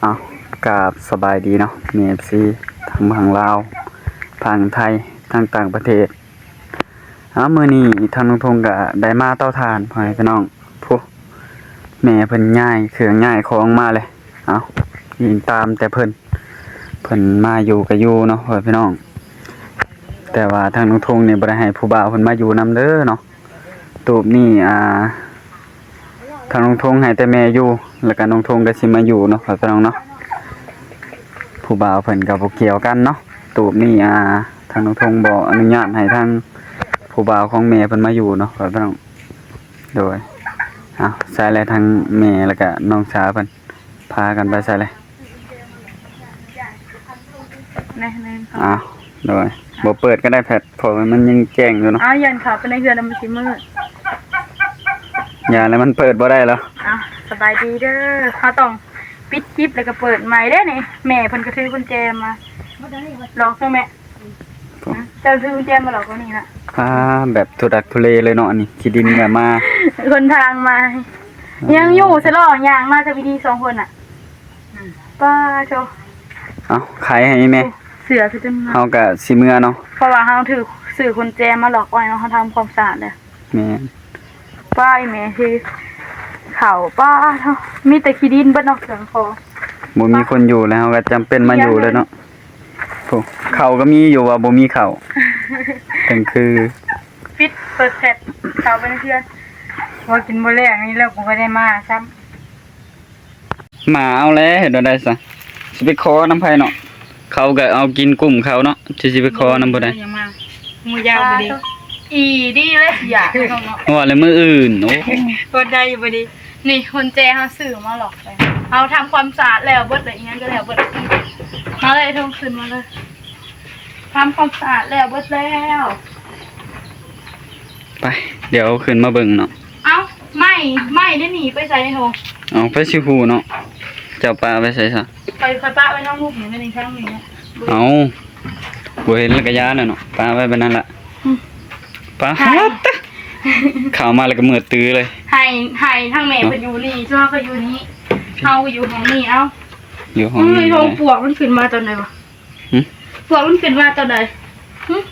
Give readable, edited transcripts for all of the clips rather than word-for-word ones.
เอากราบสบายดีเนาะมี FC ทั้งทางลาวทางไทยทางต่างประเทศมื้อนี้ทางลุงทงก็ได้มาเตาถ่านพ่อแม่พี่น้องผู้แม่เพิ่นย้ายเครื่องย้ายของมาเลยเอายิงตามแต่เพิ่นมาอยู่ก็อยู่เนาะพ่อแม่พี่น้องแต่ว่าทางลุงทงนี่บ่ได้ให้ผู้บ่าวเพิ่นมาอยู่นำเด้อเนาะตูบนี่ทางลุงทงให้แต่แม่อยู่แล้วก็ลุงทงก็สิมาอยู่เนาะพ่อพี่น้องเนาะผู้บ่าวเพิ่นก็บ่เกี่ยวกันเนาะตูบนี่ทางลุงทงบ่อนุญาตให้ทางผู้บ่าวของแม่เพิ่นมาอยู่เนาะพ่อพี่น้องโดยใส่เลยทางแม่แล้วก็น้องสาวเพิ่นพากันไปใส่เลยโดยบ่เปิดก็ได้แพทเพราะมันยังแจ้งอยู่เนาะยันค่ะเป็นในเฮือนมันสิมืดอย่าแล้วมันเปิดบ่ได้แล้วสบายดีเด้อเขาต้องปิดคลิปแล้วก็เปิดใหม่ได้นี่แม่เพิ่นก็ถือกุญแจมาลองซื้อแม่จะซื้อกุญแจมาหรอกว่านี่ล่ะแบบทุดักทุเลเลยเนาะนี่ขี้ดินแบบมาคนทางมายังอยู่ซะหรอย่างมากับวิธี2คนน่ะป้าโชขายให้แม่เสือคือจังเฮาก็สิเมื่อเนาะเพราะว่าเฮาถือซื้อกุญแจมาหลอกไว้เนาะเฮาทำความสะอาดเด้อแม่ป้ายแม่คือเขาป้าเนาะมีแต่ขี้ดินเบิดเนาะเสียงคอบ่มีคนอยู่แล้วก็จำเป็นมาอยู่เลยเนาะเขาก็มีอยู่ว่าบ่มีเขาแต่คือปิดเปิดแพทเขาไปเพื่อนว่ากินบ่แลกนี่แล้วกูบ่ได้มาซ้ำมาเอาแล้วเฮ็ดได้ซะสิไปขอน้ำไผเนาะเขาก็เอากินกลุ่มเขาเนาะสิไปขอน้ำบ่ได้มือยาวบ่ดีดีเลยอยากเนาะว่าแล้วมื้ออื่นโอ้บ่ได้บ่ดีนี่คนแจเฮาซื้อมาหรอกไปเอาทำความสะอาดแล้วเบิดเลยอีหยังก็แล้วเบิดมาเลยทงขึ้นมาเลยทำความสะอาดแล้วเบิดแล้วไปเดี๋ยวขึ้นมาเบิ่งเนาะไม่ได้หนีไปใส่ในโถไปสิฮู้เนาะเจ้าป้าไปใส่ซะไปป้าไว้น้องลูกนี่ในช่างนี่นะบ่เห็นแล้วก็ยาน่ะเนาะป้าไว้แบบนั้นล่ะป้าเข้ามาแล้วก็มืดตื้อเลยให้ทางแม่ไปอยู่นี่ช่วงก็อยู่นี้เฮาอยู่ห้องนี้อยู่ห้องนี้ท้องปวกมันขึ้นมาตอนไหนวะปวกมันขึ้นมาตอนไหน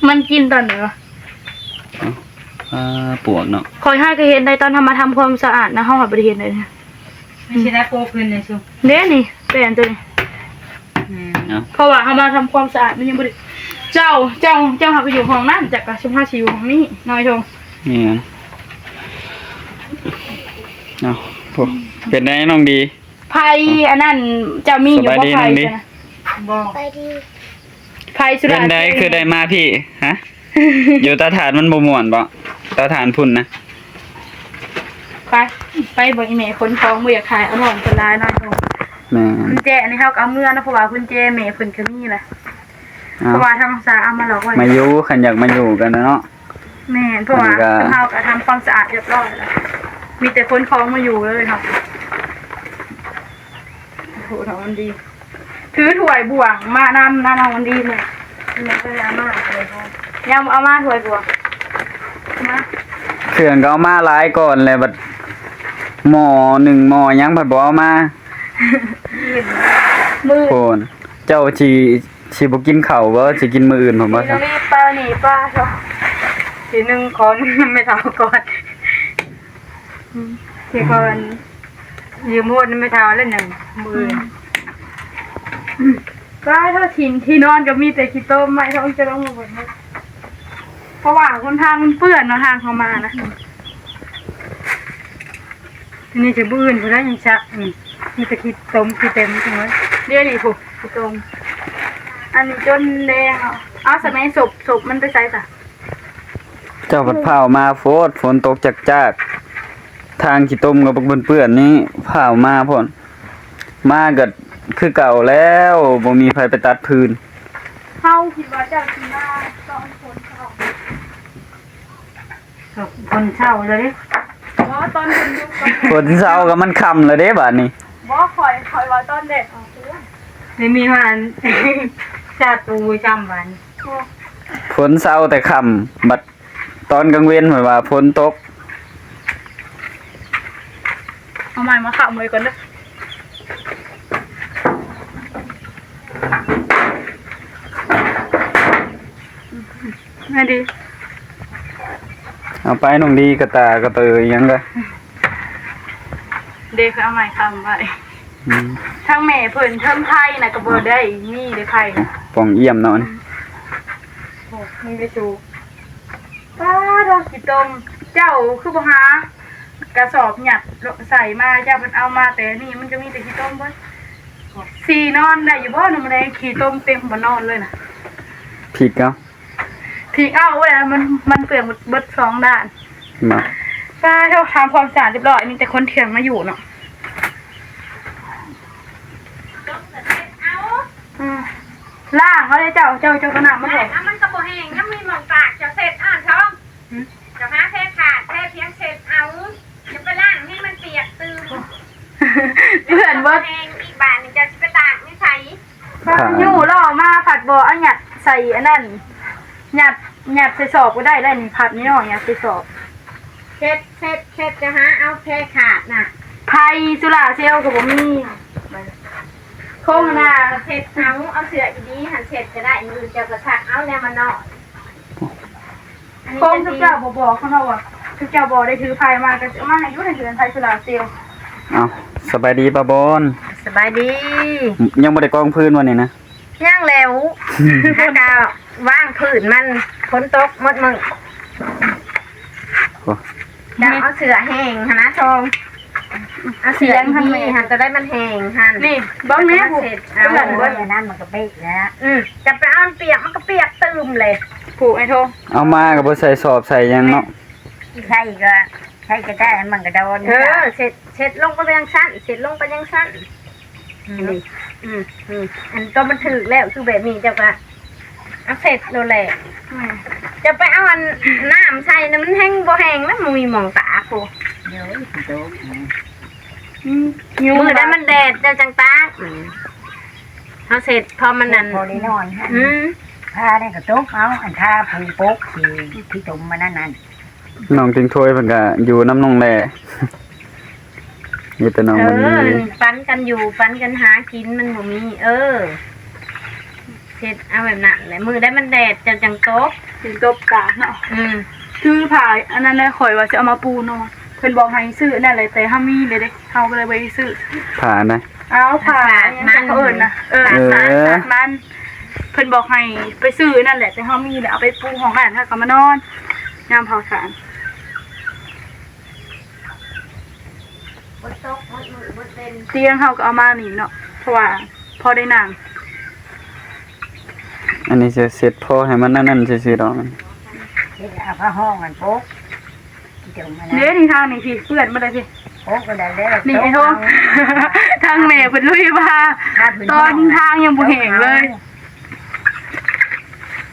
มันกินตอนไหนวะปวกเนาะคอยให้ก็เห็นได้ตอนมาทำความสะอาดนะห้องหับบริเห็นเลยไม่ใช่ได้โปขึ้นเลยชูเด้นี่เป็นตัวนี้เพราะว่าเขามาทำความสะอาดมันยังบริเจ้าหับไปอยู่ห้องนั่นจากกระชุ่มผ้าชิวห้องนี้น้อยชงนี่เป็นได้น้องดีไผ่อันนั้นจะมีอยู่ว่าไผ่นะบอกไผ่สุดาเป็นได้คือได้มาพี่ฮะอยู่ตาฐานมันบ่ม่วนบ่ตาฐานพุ่นนะไปบอกอีเมย์คนท้องบ่อยากขายเอาหน่อยคนร้ายน้อยชงคุณเจอันนี้เขาเอาเมื่อนะเพราะว่าคุณเจเมย์คนก็มีแหละเพราะว่าทางสาเอามาหลอกไว้มาอยู่ขันอยากมาอยู่กันนะเนาะแม่เพราะว่าเขาก็ทำความสะอาดเรียบร้อยแล้วมีแต่คนคล้องมาอยู่เลยครับโอ้โหทำมันดีถือถ้วยบ่วงมานำมันดีเลยมันก็ยามากเลยครับยามเอามาถ้วยบ่วงมาเครื่องก็เอามาหลายก่อนเลยบัดหม้อ1หม้อยังผัดบ่เอามามือโคนเจ้าชีบ่กินข้าวบ่สิกินมื้ออื่นผมว่าครับนี่ป้าเนาะทีนึงขอไม่เท่าก่อนทีก่อนยืมพูดไม่เท่าแล้ว1มื้อก็ถ้าถิ่นที่นอนก็มีแต่ขี้ต้มไม่ต้องจะต้องมาบ่นเพราะว่าคนทางมันเปื้อนเนาะทางเข้ามานะทีนี้จะบื้นเพราะนั้นยังชักมีแต่ขี้ต้มขี้เต็มจริงไหมเดี๋ยวนี้ถูกขี้ต้มอันนี้จนแดงเอาสมัยศพมันไปใส่จ้ะเจ้าผัดเผามาฝนตกจากทางขี้ต้มกับเปื้อนนี้เผามาพ่นมาก็คือเก่าแล้วบ่มีไผไปตัดพื้นเฮาคิดว่าเจ้าสิมา2คนคนเช่าเลยบ่ตอนคนอยู่คนเช้าก็มันค่ำแล้วเด้บัดนี้บ่คอยว่าตอนเด็กไม่มีวันชาตูจำวันฝนเช้าแต่ค่ำบัดตอนกลางเว้นเหมือนว่าฝนตกเอาไม้มาขับมือก่อนเด้อ ไม่ดี เอาไปน้องดีกระตากระเตยยังก็ เด็กเอาใหม่ทำไว้ อืม ทั้งแม่เพิ่นเทิงไข่น่ะก็บ่ได้มีได้ไข่น่ะ ป่องเยี่ยมเนาะนี่ โอ้มีไปสู่ป้าดอกขี้ต้มเจ้าคือบ่หากระสอบหยัดใส่มาเจ้าเพิ่นเอามาแต่นี่มันจะมีแต่ขี้ต้มเบิดสีนอนได้อยู่บ่นำได้ขี้ต้มเต็มบ่นอนเลยน่ะ ผิดเนาะ ทิ้งเอาไว้แล้วมันเปลือกเบิด2ด้าน มา ป้าเจ้าทำความสะอาดเรียบร้อยมีแต่คนเถียงมาอยู่เนาะล่างเขาเลยเจ้าก็นำมาเถอะ มันก็บ่แห้งยังมีหมองปากจะเสร็จอ่านท้องจะหาแค่ขาดแค่เพียงเสร็จเอาจะไปล้างให้มันเปียกตื้ม เพื่อนเบิด แห้งอีกบาทนึงจะไปตากไม่ใส่ ป้าอยู่ล่อมาผัดบ่เอาหยัดใส่อันนั้นหยัดใส่สอบก็ได้นี่ผัดนี่เนาะหยัดใส่สอบ เสร็จจะหาเอาแค่ขาดน่ะ ไทยสุราเซลลก็บ่มีโค้งหน้า เสร็จเอาเสืออีดีหันเสร็จจะได้มือจะกระชักเอาแนวมันเนาะ โค้งทุกเจ้าบ่บอกเขาเนาะว่าทุกเจ้าบ่ได้ถือไฟมาก็จะมาให้อยู่ในเดือนไทยสุราเซลล เอาสบายดีป้าบอน สบายดี ยังบ่ได้กองพื้นวันนี้นะ ย่างแล้วถ้าก็ว่างผืนมันฝนตกหมดมือ โอ้ จะเอาเสือแห้งนะทองเอาเสืออีดีหันจะได้มันแห้งหัน นี่เบิ่งแม่ผู้ เสร็จ เพื่อนเบิ่ง นั่นมันก็เป๊ะแล้วจะไปเอาเปียกมันก็เปียกตืมเลย ผู้ไอ้โท เอามาก็บ่ใส่สอบใส่หยังเนาะ ใช่ก็ได้มันก็โดนเสร็จลงไปยังสั้นเสร็จลงไปยังสั้นอันก็มันถึกแล้วคือแบบนี้เจ้าก็เอาเสร็จแล้วแหละจะไปเอาอันน้ำใส่นะมันแห้งบ่แห้งแล้วมันมีหมองตาปูมือได้มันแดดเจ้าจังตาเอาเสร็จพอมันนั่น พอได้นอนฮะ ผ้าได้กระตุกเอาอันผ้าผูกปุ๊กที่ตุ่มมานั่น น้องติงถ้วยเพิ่นก็อยู่น้ำน้องแล มีแต่น้องมันมี ฟันกันอยู่ฟันกันหากินมันบ่มีเสร็จเอาแบบนั้นแหละมือได้มันแดดเจ้าจังโต๊ะ สิตบตาเนาะ อืม คือผ่าอันนั้นแหละข่อยว่าจะเอามาปูนอนเพิ่นบอกให้ซื้อนั่นแหละแต่ห้ามมีเลยเด้เฮาก็เลยไปซื้อ ผ่านได้ เอาผ่ามันเขาเอิ้นนะมันเพิ่นบอกให้ไปซื้อนั่นแหละแต่ห้ามมีแล้วเอาไปปูห้องนั่นถ้าก็มานอนยามเผาถ่าน บนโต๊ะบนมือบนเป็น เตียงเฮาก็เอามานี่เนาะเพราะว่าพอได้นั่ง อันนี้จะเสร็จพอให้มันนั่นซื่อๆดอกมัน ๆที่เอาผ้าห้องมันปุ๊กที่ตุ่มมานั่น เด้นี่ทางนี่พี่เพื่อนบ่ได้พี่ ปุ๊กก็ได้แล้ว นี่ไอ้โททางแม่เพิ่นลุยมาตอนทางยังบ่แห้งเลย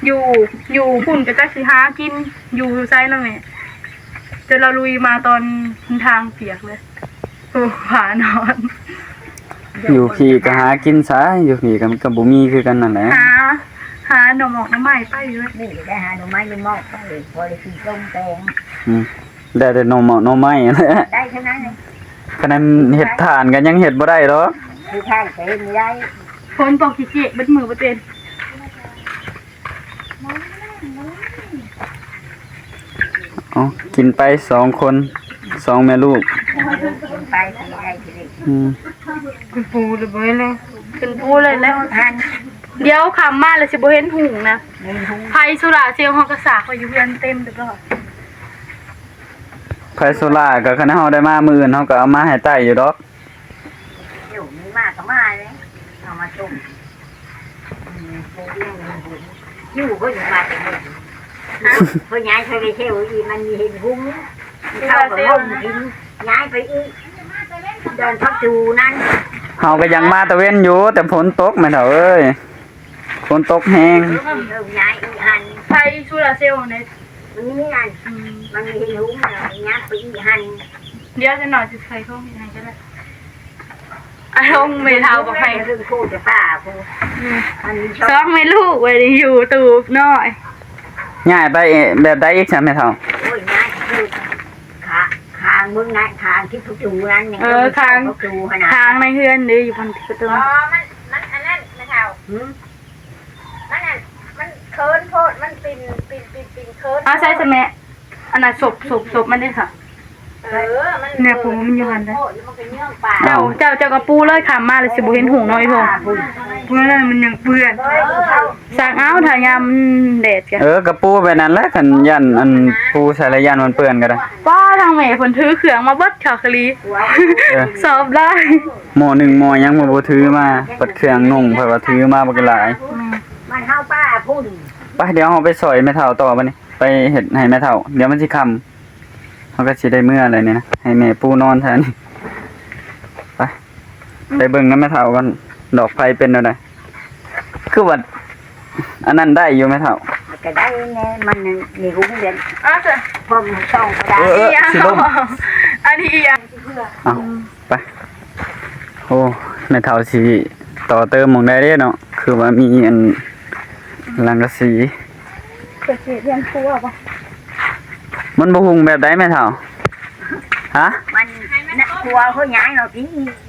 อยู่พุ่นก็จะสิหากินอยู่ไซนั่นแหละจนเราลุยมาตอนทางเปียกเลยโอ้ผานอน อยู่พี่ก็หากินซะอยู่พี่ก็มันก็บ่มีคือกันนั่นแหละ หาหน่อหมอกน้ำไม้ไปอยู่เลย นี่ได้หาหน่อไม้ยืมมอกไปพอได้กินต้มแตง อืมได้แต่หน่อหมอกหน่อไม้นั่นแหละ ได้เท่านั้นเลย คะแนนเฮ็ดทานก็ยังเฮ็ดบ่ได้ดอก คือข้างไปไม่ได้ คนปอกขี้เกียจเบิดมือบ่เป็น อ๋อกินไป2 คน2แม่ลูก กินไปที่ได้ที่ได้ อืม เป็นปูเลยบ่เลยเป็นปูเลยแล้ว ทาน เดี๋ยวคำมาแล้วสิบ่เห็นหุงนะ เงินทุง ไผสุราเซลล์เฮาก็สากไว้อยู่เรือนเต็มเรียบร้อย ไผโซล่าก็คันเฮาได้มามื้ออื่นเฮาก็เอามาให้ใต้อยู่ดอก อยู่มีมากก็มาเลยเอามาต้มปูเลี้ยงอยู่ก็อยู่มาแต่หมดเพราะย้ายไปเที่ยวอีมันมีเห็นหุ้มเข้ากับห้องกินย้ายไปอีกเดินพักจูนั่น เฮาก็ยังมาตะเว้นอยู่แต่ฝนตกแม่เฒ่าเอ้ยฝนตกแฮง ย้ายอีหัน ไผสุราเซลล์ใน มันมีหันมันมีหุ้มย้ายไปอีหัน เดี๋ยวจะหน่อยสิใครเข้าให้ก็ได้อารมณ์ไม่เท่ากับใคร เรื่องพูดจะป้าพูดมันมีช ซ้ อ อบ มไม่ลูกไว้อยู่ตูบน้อย ย้ายไปแบบใดอีกซะแม่เฒ่า โอ้ยย้ายคือขามึงนะทางที่พักจูนั่นเนี่ยพักจูขนาด ทางในเฮือนเด้อยู่บนประตู มันอันนั้นนะเท่ามันเค คินโพดมันปิ่นเคิน เอาใส่สะแม่อันน่ะศพมันได้ค่ะ มัน เนี่ยผมมันอยู่หันได้ โพดมันเป็นเรื่องป่า เจ้ากระปูเลยขามมาเลยสิบ่เห็นหุงน้อยพอเพื่อนมันยังเปื้อนสางเอาถ้ายามแดดแก กระปูแบบนั้นแหละคันยันอันปูใส่ละยันมันเปื้อนก็ได้ ป้าทางแม่เพิ่นถือเครื่องมาเบิดข่าวคลี เออ สอบได้ หม้อหนึ่งหม้อยังบ่ถือมาเปิดเครื่องนุ่งเพิ่นว่าถือมาบ่กหลาย มันเฮาป้าพุ่น ไปเดี๋ยวเฮาไปซอยแม่เฒ่าต่อบัดนี้ไปเฮ็ดให้แม่เฒ่าเดี๋ยวมันสิค่ำเฮาก็สิได้เมื่ออะไรนี่นะให้แม่ปูนอนแทนนี่ไปเบิ่งนำแม่เฒ่ากันดอกไฟเป็นจังไดคือว่าอันนั้นได้อยู่แม่เฒ่า ก็ได้แน่มันนี่หุ้งเดือน อ้าวจ้ะ ผมส่งก็ได้ สิลม อันนี้อีหยัง เอาไปโอ้แม่เฒ่าสิต่อเติมหม่องใดเด้เนาะคือว่ามีอันลังกะสี จะสิเรียนครูบ่ มันบ่หุงแบบใดแม่เฒ่าฮะ มันน่ะกลัวเขาย้ายเนาะพี่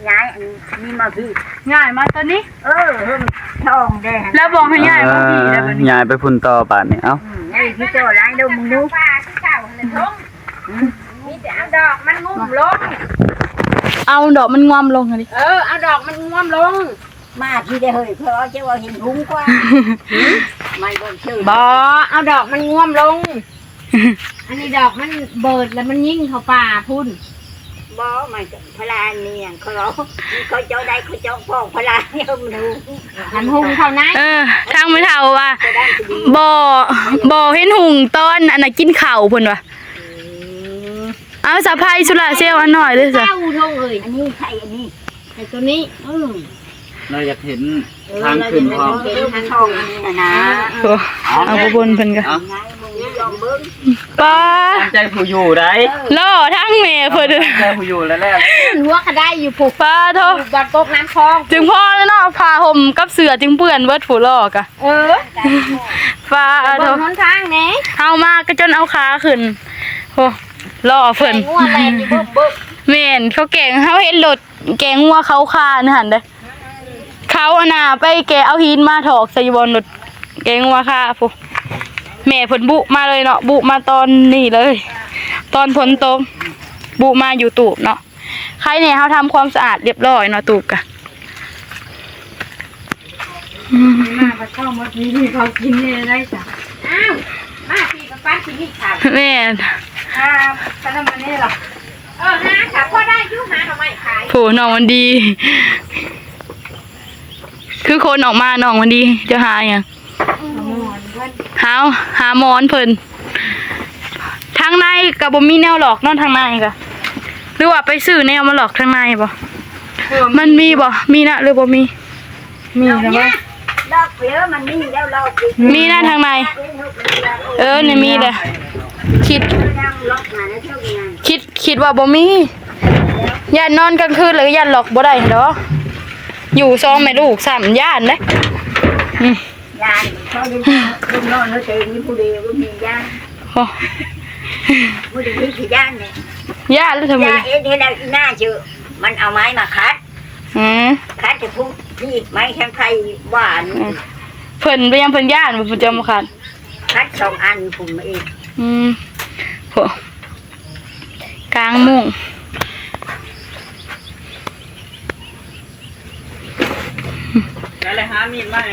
ย้ายอันนี้มาพี่ ง่ายมาตอนนี้ เเฮิ่มช่องแดง แล้วบอกให้ง่ายมาพี่แล้วบัดนี้ ย้ายไปพุ่นต่อป่านนี้เอ้า นี่พี่โจร้ายดูมึงดู ป่าที่เก่าเลยทงมีแต่เอาดอกมันงุ่มลง เอาดอกมันงอมลงอันนี้ เอาดอกมันงุ่มลง มาพี่ได้เฮ้ยเพราะเจ้าว่าเห็นหุ้งกว่าไม่บ่ชื่อ บ่เอาดอกมันงุ่มลง อันนี้ดอกมันเบิดแล้วมันยิ่งเข้าป่าพุ่น บ่ไม่พลาเนี่ยเขาเจ้าได้เขาเจ้าพ่อพลาเนี่ยมันดู อันหุงเท่านั้น ทางไม่เท่าว่า จะได้สิดี บ่เห็นหุงตอนอันน่ะกินข้าวเพิ่นว่ะเอาสะพายสุราเซลอันหน่อยเลยจ้ะ เจ้าทงเอ้ย อันนี้ใครอันนี้ ไอ้ตัวนี้ เราอยากเห็นทางขึ้นพร้อม เป็นทางช่องอันนี้นะ เอาบ่บนเพิ่นก็ ไงมึงยอมเบิ่ง ป้า ตามใจผู้อยู่ได้ ล่อทั้งแม่เพิ่น ตามใจผู้อยู่แล้วแหละ หัวก็ได้อยู่ผูก ป้าโท บัดกกน้ำคลอง จึงพ่อแล้วเนาะผ้าห่มกับเสื้อจึงเปื้อนเบิดผู้ลอกะ ป้า เบิ่ โท งหนทางแหน่ เฮามาก็จนเอาขาขึ้นโอ้ล่อเพิ่น งัวแลนอยู่เบิ่ม แม่นเขาแกงเฮาเห็นรถแกงงัวเขาคานั่นหั่นเด้อเขาอะน่ะไปแกเอาหินมาถอกใส่บนรถแกงงัวคาพุแม่เพิ่นบุมาเลยเนาะบุมาตอนนี้เลย ตอนฝนตกบุมาอยู่ตูบเนาะใครเนี่ยเฮาทำความสะอาดเรียบร้อยเนาะตูบกะ มาบ่เข้าหมดนี้เขากินเนี่ยได้จ้ะอ้าวมาพี่กับป้าสิมีข่าว แม่น ขนมอันนี้หรอหาค่ะพอได้อยู่หาทำไมขาย โหน้องมันดี คือคนออกมาน้องมันดีจะหาหยังหาหมอนเพิ่นทางในก็บ่มีแนวหลอกเนอนทางในก็หรือว่าไปซื้อแนวมาหลอกทางในบ่มันมีบ่มีนะหรือบ่มีมีนะบ่ ดอกเปลือกมันมีแล้วเราปิด มีนะทางในนี่มีเลยคิด นั่งล็อกมาแล้วเท่านั้น คิดว่าบ่มีย่านนอนกลางคืนหรือย่านหลอกบ่ได้ดอกอยู่2แม่ลูก3ย่านเด้ ยานเขาดูดูนอนแล้วเตะนี่ผู้เดียวก็มียาน โอ้ ผู้เดียวมีกี่ยานเนี่ย ย่านแล้วทำไม ยานเห็นแล้วหน้าเจอมันเอาไม้มาคัด คัดจะพุ่งพี่ไม้แข็งไข่หวาน เพิ่นไปยังเพิ่นย่านบ่เพิ่นจะมาคัน คัด2 อันผมเอง โหกลางมุ้ง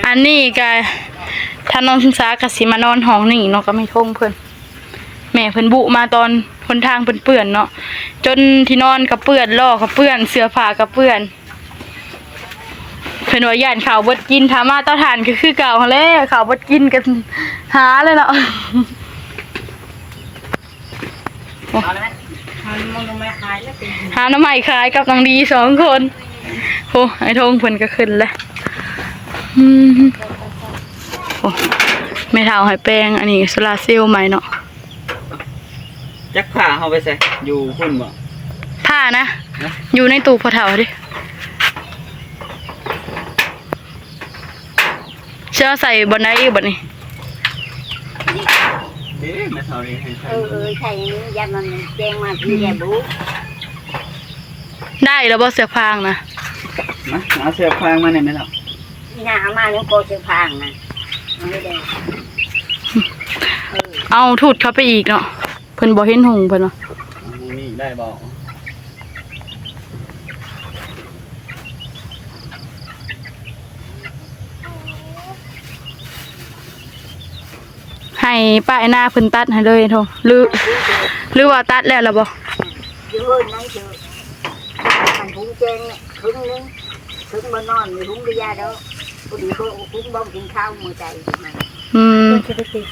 อันนี้ก็ถ้าน้องศึกษาก็สิมานอนห้องนี่เนาะก็ไม่ทงเพิ่นแม่เพิ่นบุมาตอนหนทางเพิ่นเปื้อนเนาะจนที่นอนก็เปื้อนล้อก็เปื้อนเสื้อผ้าก็เปื้อนเพิ่นว่าย่านข้าวบดกินถามมาเตาถ่านก็คือเก่าหั่นแหละข้าวบดกินกันหาเลยเนาะ หาน้ำใหม่ขายกับนางดี2 คนโอ้ไอ้ทงเพิ่นก็ขึ้นแล้วโอ้ไม่เท่าให้แป้งอันนี้โซลาร์เซลล์ใหม่เนาะ จักผ้าเฮาไปใส่อยู่พุ่นบ่ ผ้านะ อยู่ในตู้พอเท่าดิเชื่อใส่บนไหนอีกบ่นี่ เด้แม่เฒ่านี่ให้ใส่ ใช่นี้ยานมันแจ้งมาพี่แกบุ ได้แล้วบ่เสื้อพางนะ มาเอาเสื้อพางมาหน่อยแม่เฒ่า ที่หน้าเอามาแล้วโกจะพังนะไม่ได้ เอาถูดเข้าไปอีกเนาะเพิ่นบ่เห็นหงเพิ่นเนาะ นี่ได้บ่ ให้ป้ายหน้าเพิ่นตัดให้เลยโทหรือว่าตัดแล้วล่ะบ่ เยอะนั่นเถอะมันหุ้งแจงเนี่ยครึ่งนึงครึ่งบ่นอนมีหุ้งกระยาเด้อพอดีเขาหุ้งบ่กินข้าวมือใจมัน อืม จะไปติด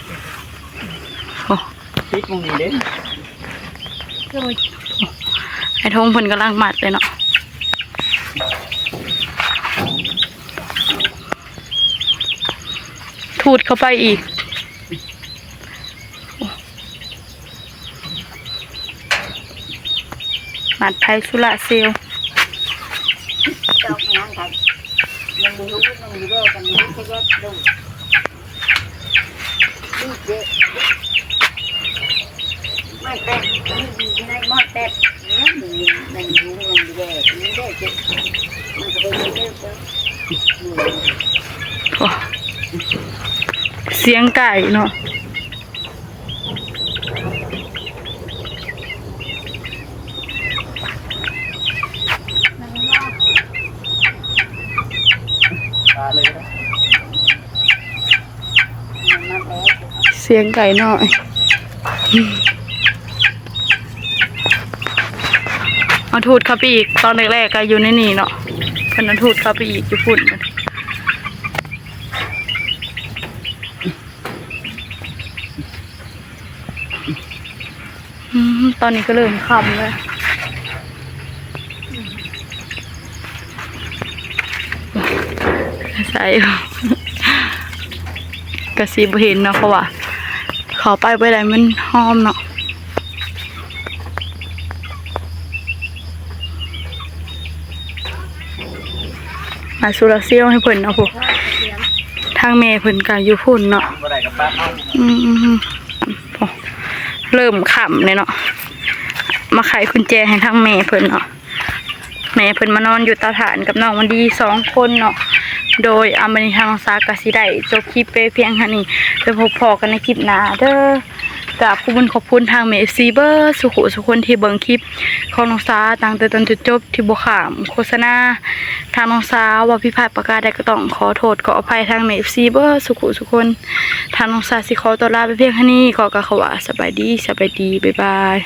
โอ้ พริกมงนี้เด้ ไอ้ทงเพิ่นกำลังมัดเลยเนาะถูดเข้าไปอีกมัดไทยสุระเซลล เจ้างานกันมันมีหุ้งมันมีแร่กันมีหุ้งแค่แยกดูนี่เจ๊ไม่แตกนี่ดีที่ไหนหมดแตกเนี่ยมันหุ้งมันมีแร่มีแร่เจ๊มันจะเป็นเยอะเจ้า โอ้เสียงไก่เนาะ ตาเลยนะ เสียงไก่น้อยเอาทูดเข้าไปอีกตอนแรกๆก็อยู่ในนี่เนาะเพิ่นเอาทูดเข้าไปอีกอยู่พุ่นกันตอนนี้ก็เริ่มค่ำแล้วใส่กระสีบเห็นเนาะเพราะว่าเขาไปได้มันหอมเนาะมาสุราเซียวให้เพิ่นเนาะพวกทางเมย์เพิ่นก็อยู่พุ่นเนาะ บ่ได้กับป้าเอา โอ้เริ่มขำเลยเนาะมาไขกุญแจให้ทางเมย์เพิ่นเนาะแม่เพิ่นมานอนอยู่เตาถ่านกับน้องวันดี2 คนเนาะโดยอมริทางสากสิได้จบคลิปไปเพียงเท่านี้ไปพบพอกันในคลิปหน้าเด้อกราบขอบคุณทางเมย์ FC เบอร์สุขุสุคนที่เบิ่งคลิปของน้องสาตั้งแต่ต้นจนจบที่บ่ขามโฆษณาทางน้องสาว่าผิดพลาดประการใดก็ต้องขอโทษขออภัยทางเมย์ FC เบอร์สุขุสุคนทางน้องสาสิขอตัวลาไปเพียงเท่านี้ขอกล่าวคำว่าสบายดีบ๊ายบาย